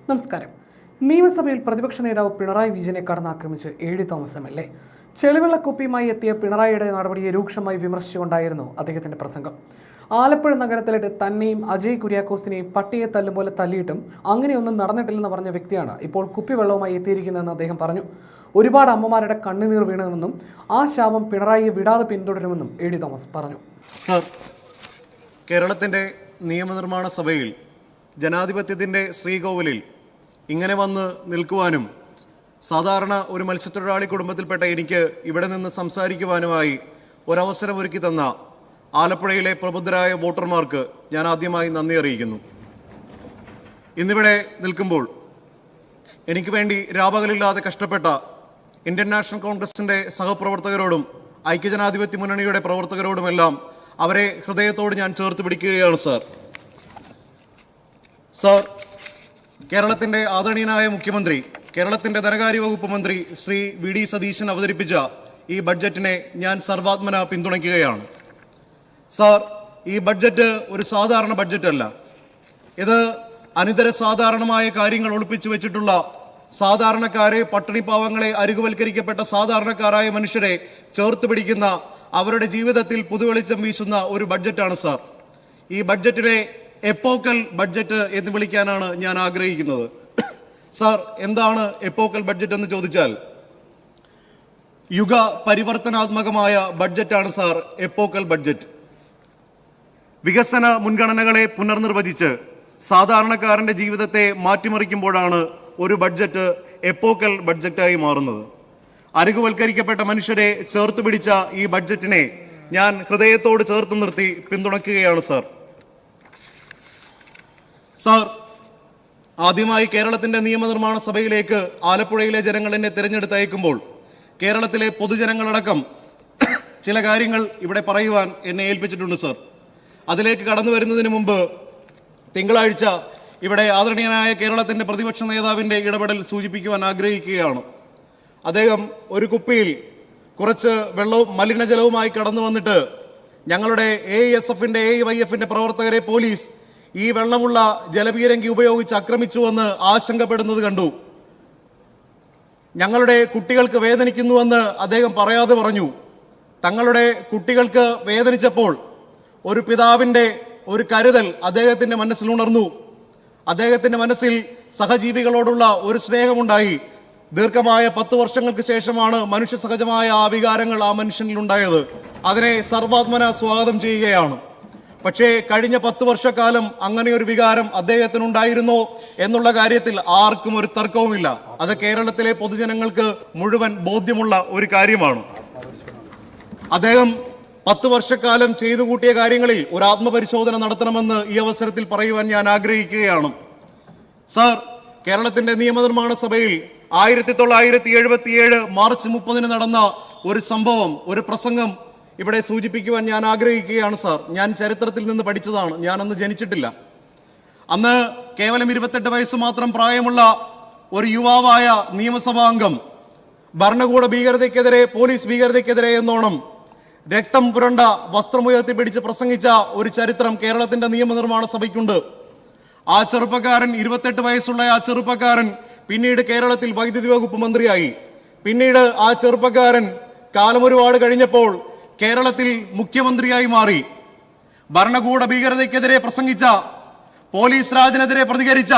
നമസ്കാരം. നിയമസഭയിൽ പ്രതിപക്ഷ നേതാവ് പിണറായി വിജയനെ കടന്നാക്രമിച്ച് എ.ഡി. Thomas MLA. ചെളിവെള്ളക്കുപ്പിയുമായി എത്തിയ പിണറായിയുടെ നടപടിയെ രൂക്ഷമായി വിമർശിച്ചുകൊണ്ടായിരുന്നു അദ്ദേഹത്തിന്റെ പ്രസംഗം. ആലപ്പുഴ നഗരത്തിലിട്ട് തന്നെയും അജയ് കുര്യാക്കോസിനെയും പട്ടിയെ തല്ലും പോലെ തല്ലിയിട്ടും അങ്ങനെയൊന്നും നടന്നിട്ടില്ലെന്ന് പറഞ്ഞ വ്യക്തിയാണ് ഇപ്പോൾ കുപ്പിവെള്ളവുമായി എത്തിയിരിക്കുന്നതെന്ന് അദ്ദേഹം പറഞ്ഞു. ഒരുപാട് അമ്മമാരുടെ കണ്ണുനീർ വീണമെന്നും ആ ശാപം പിണറായിയെ വിടാതെ പിന്തുടരുമെന്നും എ.ഡി. തോമസ് പറഞ്ഞു. സർ, കേരളത്തിൻ്റെ നിയമനിർമ്മാണ സഭയിൽ ജനാധിപത്യത്തിൻ്റെ ശ്രീകോവിലിൽ ഇങ്ങനെ വന്ന് നിൽക്കുവാനും സാധാരണ ഒരു മത്സ്യത്തൊഴിലാളി കുടുംബത്തിൽപ്പെട്ട എനിക്ക് ഇവിടെ നിന്ന് സംസാരിക്കുവാനുമായി ഒരവസരമൊരുക്കി തന്ന ആലപ്പുഴയിലെ പ്രബുദ്ധരായ വോട്ടർമാർക്ക് ഞാൻ ആദ്യമായി നന്ദി അറിയിക്കുന്നു. ഇന്നിവിടെ നിൽക്കുമ്പോൾ എനിക്ക് വേണ്ടി രാപകലില്ലാതെ കഷ്ടപ്പെട്ട ഇന്ത്യൻ നാഷണൽ കോൺഗ്രസിൻ്റെ സഹപ്രവർത്തകരോടും ഐക്യജനാധിപത്യ മുന്നണിയുടെ പ്രവർത്തകരോടുമെല്ലാം അവരെ ഹൃദയത്തോട് ഞാൻ ചേർത്ത് പിടിക്കുകയാണ്. സർ, കേരളത്തിൻ്റെ ആദരണീയനായ മുഖ്യമന്ത്രി, കേരളത്തിൻ്റെ ധനകാര്യ വകുപ്പ് മന്ത്രി ശ്രീ വി.ഡി. സതീശൻ അവതരിപ്പിച്ച ഈ ബഡ്ജറ്റിനെ ഞാൻ സർവാത്മന പിന്തുണയ്ക്കുകയാണ്. സർ, ഈ ബഡ്ജറ്റ് ഒരു സാധാരണ ബഡ്ജറ്റല്ല. ഇത് അനിതര സാധാരണമായ കാര്യങ്ങൾ ഒളിപ്പിച്ചു വെച്ചിട്ടുള്ള സാധാരണക്കാരെ, പട്ടിണിപ്പാവങ്ങളെ, അരികുവൽക്കരിക്കപ്പെട്ട സാധാരണക്കാരായ മനുഷ്യരെ ചേർത്ത് പിടിക്കുന്ന, അവരുടെ ജീവിതത്തിൽ പുതുവെളിച്ചം വീശുന്ന ഒരു ബഡ്ജറ്റാണ് സർ. ഈ ബഡ്ജറ്റിനെ എപ്പോക്കൽ ബഡ്ജറ്റ് എന്ന് വിളിക്കാനാണ് ഞാൻ ആഗ്രഹിക്കുന്നത്. സർ, എന്താണ് എപ്പോക്കൽ ബഡ്ജറ്റ് എന്ന് ചോദിച്ചാൽ, യുഗ പരിവർത്തനാത്മകമായ ബഡ്ജറ്റാണ് സാർ എപ്പോക്കൽ ബഡ്ജറ്റ്. വികസന മുൻഗണനകളെ പുനർനിർവചിച്ച് സാധാരണക്കാരൻ്റെ ജീവിതത്തെ മാറ്റിമറിക്കുമ്പോഴാണ് ഒരു ബഡ്ജറ്റ് എപ്പോക്കൽ ബഡ്ജറ്റായി മാറുന്നത്. അരികുവൽക്കരിക്കപ്പെട്ട മനുഷ്യരെ ചേർത്ത് പിടിച്ച ഈ ബഡ്ജറ്റിനെ ഞാൻ ഹൃദയത്തോട് ചേർത്ത് നിർത്തി പിന്തുണയ്ക്കുകയാണ് സർ. സാർ, ആദ്യമായി കേരളത്തിൻ്റെ നിയമനിർമ്മാണ സഭയിലേക്ക് ആലപ്പുഴയിലെ ജനങ്ങൾ എന്നെ തിരഞ്ഞെടുത്തയക്കുമ്പോൾ കേരളത്തിലെ പൊതുജനങ്ങളടക്കം ചില കാര്യങ്ങൾ ഇവിടെ പറയുവാൻ എന്നെ ഏൽപ്പിച്ചിട്ടുണ്ട് സർ. അതിലേക്ക് കടന്നു വരുന്നതിന് മുമ്പ് തിങ്കളാഴ്ച ഇവിടെ ആദരണീയനായ കേരളത്തിൻ്റെ പ്രതിപക്ഷ നേതാവിൻ്റെ ഇടപെടൽ സൂചിപ്പിക്കുവാൻ ആഗ്രഹിക്കുകയാണ്. അദ്ദേഹം ഒരു കുപ്പിയിൽ കുറച്ച് വെള്ളവും മലിനജലവുമായി കടന്നു വന്നിട്ട് ഞങ്ങളുടെ AISF-ന്റെ AIYF-ന്റെ പ്രവർത്തകരെ പോലീസ് ഈ വെള്ളമുള്ള ജലപീരങ്കി ഉപയോഗിച്ച് ആക്രമിച്ചുവെന്ന് ആശങ്കപ്പെടുന്നത് കണ്ടു. ഞങ്ങളുടെ കുട്ടികൾക്ക് വേദനിക്കുന്നുവെന്ന് അദ്ദേഹം പറയാതെ പറഞ്ഞു. തങ്ങളുടെ കുട്ടികൾക്ക് വേദനിച്ചപ്പോൾ ഒരു പിതാവിൻ്റെ ഒരു കരുതൽ അദ്ദേഹത്തിൻ്റെ മനസ്സിലുണർന്നു. അദ്ദേഹത്തിൻ്റെ മനസ്സിൽ സഹജീവികളോടുള്ള ഒരു സ്നേഹമുണ്ടായി. ദീർഘമായ 10 വർഷങ്ങൾക്ക് ശേഷമാണ് മനുഷ്യ സഹജമായ ആ വികാരങ്ങൾ ആ മനുഷ്യനിലുണ്ടായത്. അതിനെ സർവാത്മന സ്വാഗതം ചെയ്യുകയാണ്. പക്ഷേ കഴിഞ്ഞ 10 വർഷക്കാലം അങ്ങനെ ഒരു വികാരം അദ്ദേഹത്തിനുണ്ടായിരുന്നോ എന്നുള്ള കാര്യത്തിൽ ആർക്കും ഒരു തർക്കവുമില്ല. അത് കേരളത്തിലെ പൊതുജനങ്ങൾക്ക് മുഴുവൻ ബോധ്യമുള്ള ഒരു കാര്യമാണ്. അദ്ദേഹം 10 വർഷക്കാലം ചെയ്തു കൂട്ടിയ കാര്യങ്ങളിൽ ഒരു ആത്മപരിശോധന നടത്തണമെന്ന് ഈ അവസരത്തിൽ പറയുവാൻ ഞാൻ ആഗ്രഹിക്കുകയാണ്. സർ, കേരളത്തിന്റെ നിയമനിർമ്മാണ സഭയിൽ 1977 മാർച്ച് 30 നടന്ന ഒരു സംഭവം, ഒരു പ്രസംഗം ഇവിടെ സൂചിപ്പിക്കുവാൻ ഞാൻ ആഗ്രഹിക്കുകയാണ് സാർ. ഞാൻ ചരിത്രത്തിൽ നിന്ന് പഠിച്ചതാണ്. ഞാനന്ന് ജനിച്ചിട്ടില്ല. അന്ന് കേവലം 28 വയസ്സ് മാത്രം പ്രായമുള്ള ഒരു യുവാവായ നിയമസഭാംഗം ഭരണകൂട ഭീകരതയ്ക്കെതിരെ, പോലീസ് ഭീകരതയ്ക്കെതിരെ എന്നോണം രക്തം പുരണ്ട വസ്ത്രമുയർത്തി പിടിച്ച് പ്രസംഗിച്ച ഒരു ചരിത്രം കേരളത്തിന്റെ നിയമനിർമ്മാണ സഭയ്ക്കുണ്ട്. ആ ചെറുപ്പക്കാരൻ, 28 വയസ്സുള്ള ആ ചെറുപ്പക്കാരൻ പിന്നീട് കേരളത്തിൽ വൈദ്യുതി വകുപ്പ് മന്ത്രിയായി. പിന്നീട് ആ ചെറുപ്പക്കാരൻ കാലം ഒരുപാട് കഴിഞ്ഞപ്പോൾ കേരളത്തിൽ മുഖ്യമന്ത്രിയായി മാറി. ഭരണകൂട ഭീകരതയ്ക്കെതിരെ പ്രസംഗിച്ച, പോലീസ് രാജിനെതിരെ പ്രതികരിച്ച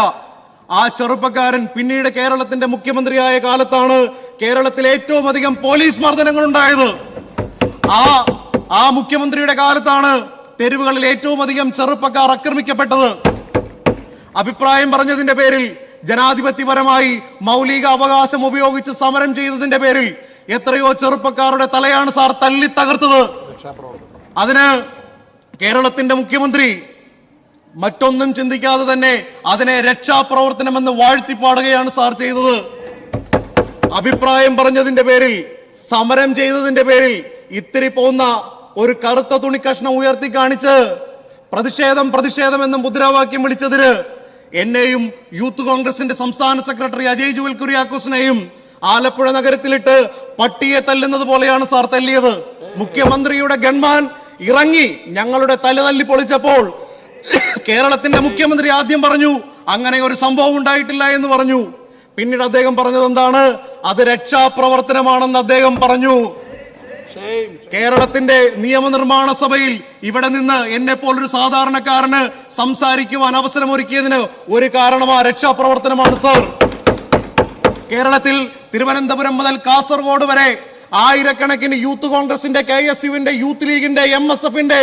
ആ ചെറുപ്പക്കാരൻ പിന്നീട് കേരളത്തിന്റെ മുഖ്യമന്ത്രിയായ കാലത്താണ് കേരളത്തിൽ ഏറ്റവും അധികം പോലീസ് മർദ്ദനങ്ങൾ ഉണ്ടായത്. ആ മുഖ്യമന്ത്രിയുടെ കാലത്താണ് തെരുവുകളിൽ ഏറ്റവും അധികം ചെറുപ്പക്കാർ ആക്രമിക്കപ്പെട്ടത്. അഭിപ്രായം പറഞ്ഞതിന്റെ പേരിൽ, ജനാധിപത്യപരമായി മൗലിക അവകാശം ഉപയോഗിച്ച് സമരം ചെയ്തതിന്റെ പേരിൽ എത്രയോ ചെറുപ്പക്കാരുടെ തലയാണ് സാർ തല്ലി തകർത്തത്. അതിന് കേരളത്തിന്റെ മുഖ്യമന്ത്രി മറ്റൊന്നും ചിന്തിക്കാതെ തന്നെ അതിനെ രക്ഷാപ്രവർത്തനമെന്ന് വാഴ്ത്തിപ്പാടുകയാണ് സാർ ചെയ്തത്. അഭിപ്രായം പറഞ്ഞതിന്റെ പേരിൽ, സമരം ചെയ്തതിന്റെ പേരിൽ ഇത്തിരി പോന്ന ഒരു കറുത്ത തുണിക്കഷ്ണം ഉയർത്തി കാണിച്ച് പ്രതിഷേധം എന്ന മുദ്രാവാക്യം വിളിച്ചതിന് എന്നെയും യൂത്ത് കോൺഗ്രസിന്റെ സംസ്ഥാന സെക്രട്ടറി അജയ് കുര്യാക്കോസിനെയും ആലപ്പുഴ നഗരത്തിലിട്ട് പട്ടിയെ തല്ലുന്നത് പോലെയാണ് സാർ തല്ലിയത്. മുഖ്യമന്ത്രിയുടെ ഗൺമാൻ ഇറങ്ങി ഞങ്ങളുടെ തല തല്ലി പൊളിച്ചപ്പോൾ കേരളത്തിന്റെ മുഖ്യമന്ത്രി ആദ്യം പറഞ്ഞു അങ്ങനെ ഒരു സംഭവം ഉണ്ടായിട്ടില്ല എന്ന് പറഞ്ഞു. പിന്നീട് അദ്ദേഹം പറഞ്ഞത് എന്താണ്? അത് രക്ഷാപ്രവർത്തനമാണെന്ന് അദ്ദേഹം പറഞ്ഞു. കേരളത്തിന്റെ നിയമനിർമ്മാണ സഭയിൽ ഇവിടെ നിന്ന് എന്നെ പോലൊരു സാധാരണക്കാരന് സംസാരിക്കുവാൻ അവസരമൊരുക്കിയതിന് ഒരു കാരണമാ രക്ഷാപ്രവർത്തനമാണ് സർ. കേരളത്തിൽ തിരുവനന്തപുരം മുതൽ കാസർഗോഡ് വരെ ആയിരക്കണക്കിന് യൂത്ത് കോൺഗ്രസിന്റെ, KSUവിന്റെ, യൂത്ത് ലീഗിന്റെ, MSFന്റെ,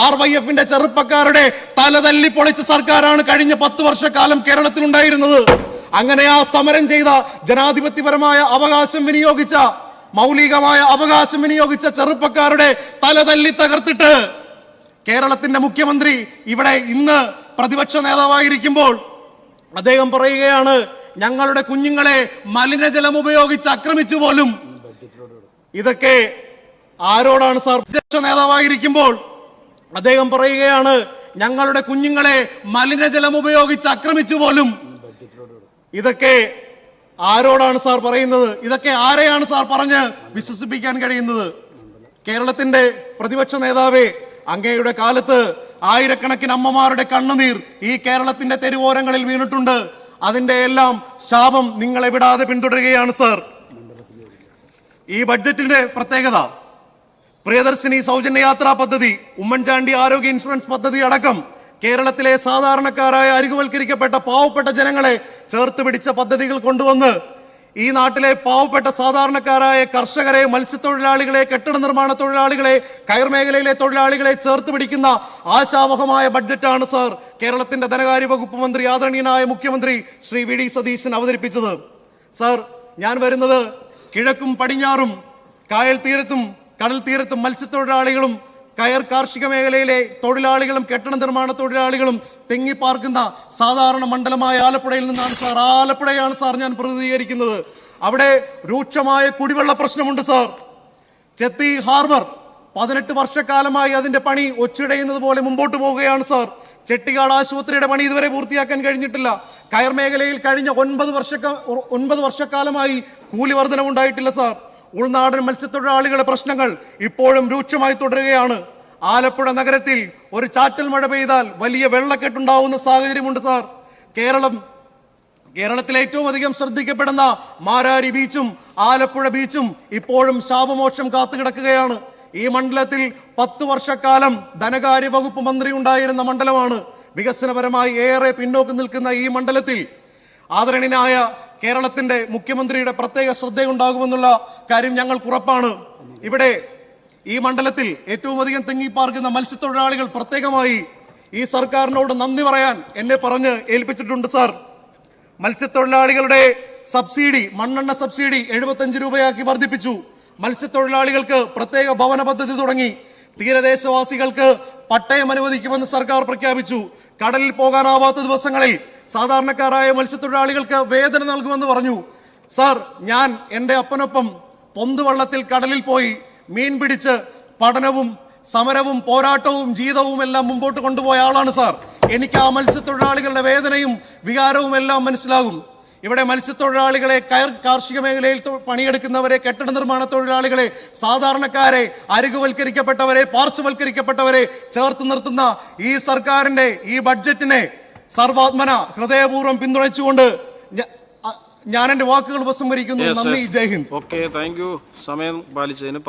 RYFന്റെ ചെറുപ്പക്കാരുടെ തലതല്ലി പൊളിച്ച സർക്കാരാണ് കഴിഞ്ഞ 10 വർഷക്കാലം കേരളത്തിൽ ഉണ്ടായിരുന്നത്. അങ്ങനെ ആ സമരം ചെയ്ത, ജനാധിപത്യപരമായ അവകാശം വിനിയോഗിച്ച, മൗലികമായ അവകാശം വിനിയോഗിച്ച ചെറുപ്പക്കാരുടെ തലതല്ലി തകർത്തിട്ട് കേരളത്തിന്റെ മുഖ്യമന്ത്രി ഇവിടെ ഇന്ന് പ്രതിപക്ഷ നേതാവായിരിക്കുമ്പോൾ അദ്ദേഹം പറയുകയാണ്, ഞങ്ങളുടെ കുഞ്ഞുങ്ങളെ മലിനജലം ഉപയോഗിച്ച് ആക്രമിച്ചു പോലും. ഇതൊക്കെ ആരോടാണ് സാർ? പ്രതിപക്ഷ നേതാവായിരിക്കുമ്പോൾ അദ്ദേഹം പറയുകയാണ്, ഞങ്ങളുടെ കുഞ്ഞുങ്ങളെ മലിനജലം ഉപയോഗിച്ച് ആക്രമിച്ചു പോലും. ഇതൊക്കെ ആരോടാണ് സാർ പറയുന്നത്? ഇതൊക്കെ ആരെയാണ് സാർ പറഞ്ഞ് വിശ്വസിപ്പിക്കാൻ കഴിയുന്നത്? കേരളത്തിന്റെ പ്രതിപക്ഷ നേതാവേ, അങ്ങയുടെ കാലത്ത് ആയിരക്കണക്കിന് അമ്മമാരുടെ കണ്ണുനീർ ഈ കേരളത്തിന്റെ തെരുവോരങ്ങളിൽ വീണിട്ടുണ്ട്. അതിന്റെ എല്ലാം ശാപം നിങ്ങളെ വിടാതെ പിന്തുടരുകയാണ് സാർ. ഈ ബഡ്ജറ്റിന്റെ പ്രത്യേകത, പ്രിയദർശിനി സൗജന്യ യാത്രാ പദ്ധതി, ഉമ്മൻചാണ്ടി ആരോഗ്യ ഇൻഷുറൻസ് പദ്ധതി അടക്കം കേരളത്തിലെ സാധാരണക്കാരായ അരികുവൽക്കരിക്കപ്പെട്ട പാവപ്പെട്ട ജനങ്ങളെ ചേർത്ത് പിടിച്ച പദ്ധതികൾ കൊണ്ടുവന്ന് ഈ നാട്ടിലെ പാവപ്പെട്ട സാധാരണക്കാരായ കർഷകരെ, മത്സ്യത്തൊഴിലാളികളെ, കെട്ടിട നിർമ്മാണ തൊഴിലാളികളെ, കയർ മേഖലയിലെ തൊഴിലാളികളെ ചേർത്ത് പിടിക്കുന്ന ആശാവഹമായ ബഡ്ജറ്റാണ് സാർ കേരളത്തിന്റെ ധനകാര്യ വകുപ്പ് മന്ത്രി, ആദരണീയനായ മുഖ്യമന്ത്രി ശ്രീ VD സതീശൻ അവതരിപ്പിച്ചത്. സാർ, ഞാൻ വരുന്നത് കിഴക്കും പടിഞ്ഞാറും കായൽ തീരത്തും കടൽ തീരത്തും മത്സ്യത്തൊഴിലാളികളും കയർ കാർഷിക മേഖലയിലെ തൊഴിലാളികളും കെട്ടിട നിർമ്മാണ തൊഴിലാളികളും തെങ്ങിപ്പാർക്കുന്ന സാധാരണ മണ്ഡലമായ ആലപ്പുഴയിൽ നിന്നാണ് സാർ. ആലപ്പുഴയാണ് സാർ ഞാൻ പ്രതിനിധീകരിക്കുന്നത്. അവിടെ രൂക്ഷമായ കുടിവെള്ള പ്രശ്നമുണ്ട് സാർ. ചെത്തി ഹാർബർ 18 വർഷക്കാലമായി അതിന്റെ പണി ഒച്ചിടയുന്നത് പോലെ മുമ്പോട്ട് പോവുകയാണ് സാർ. ചെട്ടിക്കാട് ആശുപത്രിയുടെ പണി ഇതുവരെ പൂർത്തിയാക്കാൻ കഴിഞ്ഞിട്ടില്ല. കയർ മേഖലയിൽ കഴിഞ്ഞ 9 വർഷക്കാലമായി കൂലി വർധനമുണ്ടായിട്ടില്ല സാർ. ഉൾനാടൻ മത്സ്യത്തൊഴിലാളികളുടെ പ്രശ്നങ്ങൾ ഇപ്പോഴും രൂക്ഷമായി തുടരുകയാണ്. ആലപ്പുഴ നഗരത്തിൽ ഒരു ചാറ്റൽ മഴ പെയ്താൽ വലിയ വെള്ളക്കെട്ടുണ്ടാവുന്ന സാഹചര്യമുണ്ട് സാർ. കേരളത്തിലെ ഏറ്റവും അധികം ശ്രദ്ധിക്കപ്പെടുന്ന മാരാരി ബീച്ചും ആലപ്പുഴ ബീച്ചും ഇപ്പോഴും ശാപമോക്ഷം കാത്തുകിടക്കുകയാണ്. ഈ മണ്ഡലത്തിൽ 10 വർഷക്കാലം ധനകാര്യ വകുപ്പ് മന്ത്രി ഉണ്ടായിരുന്ന മണ്ഡലമാണ്. വികസനപരമായി ഏറെ പിന്നോക്കം നിൽക്കുന്ന ഈ മണ്ഡലത്തിൽ ആദരണീയനായ കേരളത്തിന്റെ മുഖ്യമന്ത്രിയുടെ പ്രത്യേക ശ്രദ്ധയുണ്ടാകുമെന്നുള്ള കാര്യം ഞങ്ങൾക്ക് ഉറപ്പാണ്. ഇവിടെ ഈ മണ്ഡലത്തിൽ ഏറ്റവും അധികം തെങ്ങിപ്പാർക്കുന്ന മത്സ്യത്തൊഴിലാളികൾ പ്രത്യേകമായി ഈ സർക്കാരിനോട് നന്ദി പറയാൻ എന്നെ പറഞ്ഞ് ഏൽപ്പിച്ചിട്ടുണ്ട് സാർ. മത്സ്യത്തൊഴിലാളികളുടെ സബ്സിഡി, മണ്ണെണ്ണ സബ്സിഡി 75 രൂപയാക്കി വർദ്ധിപ്പിച്ചു. മത്സ്യത്തൊഴിലാളികൾക്ക് പ്രത്യേക ഭവന പദ്ധതി തുടങ്ങി. തീരദേശവാസികൾക്ക് പട്ടയം അനുവദിക്കുമെന്ന് സർക്കാർ പ്രഖ്യാപിച്ചു. കടലിൽ പോകാനാവാത്ത ദിവസങ്ങളിൽ സാധാരണക്കാരായ മത്സ്യത്തൊഴിലാളികൾക്ക് വേതനം നൽകുമെന്ന് പറഞ്ഞു. സാർ, ഞാൻ എൻ്റെ അപ്പനൊപ്പം പൊന്തുവള്ളത്തിൽ കടലിൽ പോയി മീൻ പിടിച്ച് പഠനവും സമരവും പോരാട്ടവും ജീവിതവും എല്ലാം മുമ്പോട്ട് കൊണ്ടുപോയ ആളാണ് സാർ. എനിക്ക് ആ മത്സ്യത്തൊഴിലാളികളുടെ വേദനയും വികാരവും എല്ലാം മനസ്സിലാകും. ഇവിടെ മത്സ്യത്തൊഴിലാളികളെ, കാർഷിക മേഖലയിൽ പണിയെടുക്കുന്നവരെ, കെട്ടിട നിർമ്മാണ തൊഴിലാളികളെ, സാധാരണക്കാരെ, അരികുവൽക്കരിക്കപ്പെട്ടവരെ, പാർശ്വവൽക്കരിക്കപ്പെട്ടവരെ ചേർത്ത് നിർത്തുന്ന ഈ സർക്കാരിന്റെ ഈ ബഡ്ജറ്റിനെ സർവാത്മന ഹൃദയപൂർവ്വം പിന്തുണച്ചുകൊണ്ട് ഞാൻ എന്റെ വാക്കുകൾ ഉപസംഹരിക്കുന്നു. നന്ദി, ജയ് ഹിന്ദ്. Okay, thank you. സമയം പാലിച്ചതിന്